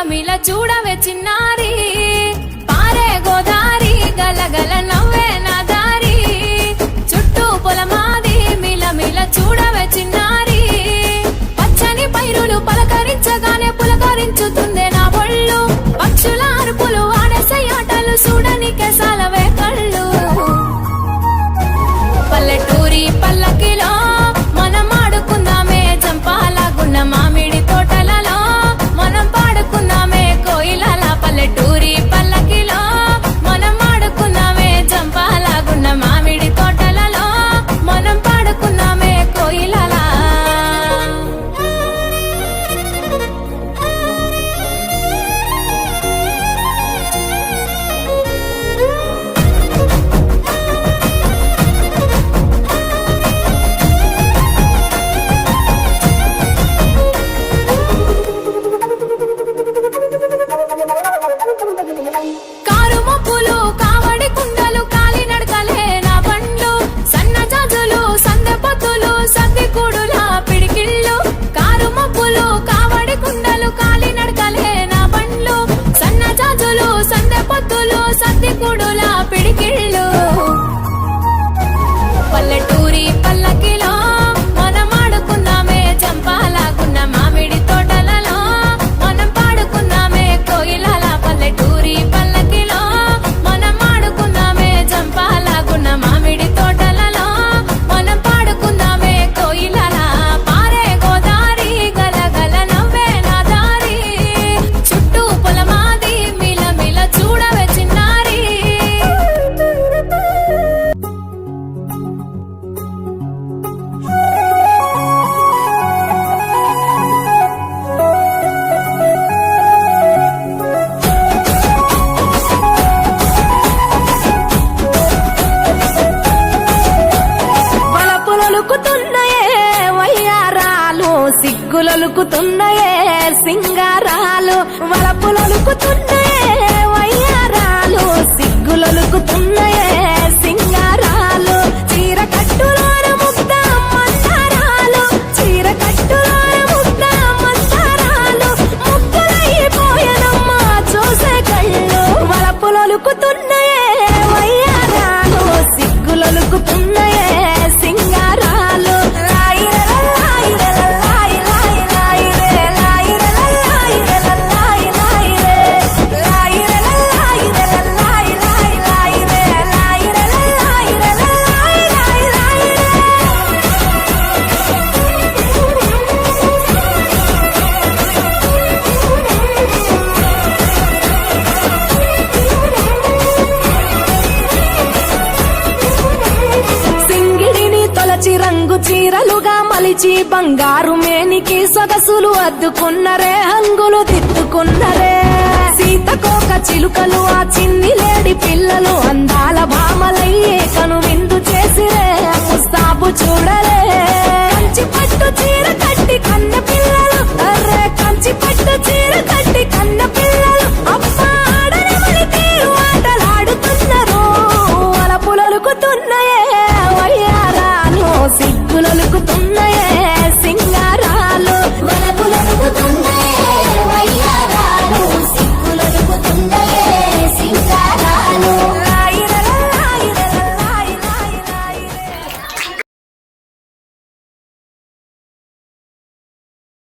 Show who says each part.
Speaker 1: మిల చూడవే చిన్నారి పారే గోదారి గలగల నవ్వే నా దారి చుట్టూ పొలమాది మిల మిల చూడవే చిన్నారి పచ్చని పైరులు పలకరించగానే పులకరించుతుందే నా ఒళ్ళు పక్షుల అరుపులు ఆడసై ఆటలు చూడనికే సాలవే కళ్ళు పల్లెటూరి పల్లకిలో మనం ఆడుకుందామే చంపాలగున్న మామిడి తోటలలో మనం పాడుకుందామే కోయిలల పల్లెటూరి పల్లకిలో మనం ఆడుకుందామే చంపాలగున్న మామిడి తోటలలో మనం పాడుకుందామే కోయిలల కారు మబ్బులు కావడి కుండలు కాలి నడకలే నా బండ్లు సన్న జాజులు సందె పొత్తులు సద్ది కూడుల పిడికిళ్ళు కారు మబ్బులు కావడి కుండలు కాలి నడకలే నా బండ్లు సన్న జాజులు సందె పొత్తులు సద్ది కూడుల పిడికిళ్ళు పల్లెటూరి పల్లకిలో మనం ఆడుకుందామే చంపాలగున్న మామిడి తోటలలో మనం పాడుకుందామే కోయిలల పల్లెటూరి పల్లకిలో మనం ఆడుకుందామే చంపాలగున్న మామిడి తోటలలో మనం పాడుకుందామే కోయిలల పారే గోదారి గలగల నవ్వే నా దారి చుట్టూ పొలమాది మిల మిల చూడవే చిన్నారి వలపులొలుకుతున్నాయే వయ్యారాలు సిగ్గులొలుకుతున్నాయే సింగారాలు వలపులొలుకుతున్నాయే వయ్యారాలు సిగ్గులొలుకుతున్నాయే సింగారాలు చీర కట్టులోన ముద్ద మందారాలు చీర కట్టులోన ముద్ద మందారాలు ముగ్గులైపోయనమ్మా చూసే కళ్ళు వలపులొలుకుతున్నాయే వయ్యారాలు సిగ్గులొలుకుతున్నాయే సింగారాలు సింగిడిని తొలచి రంగు చీరలుగా మలిచి బంగారు మేనికి సొగసులు అద్దుకున్నరే హంగులు దిద్దుకున్నరే సీతకోక చిలుకలు ఆ చిన్ని లేడి పిల్లలు అందాల భామలయ్యే కను విందు చేసిరే ముస్తాబు చూడరే కంచి పట్టు చీర కట్టి కన్నె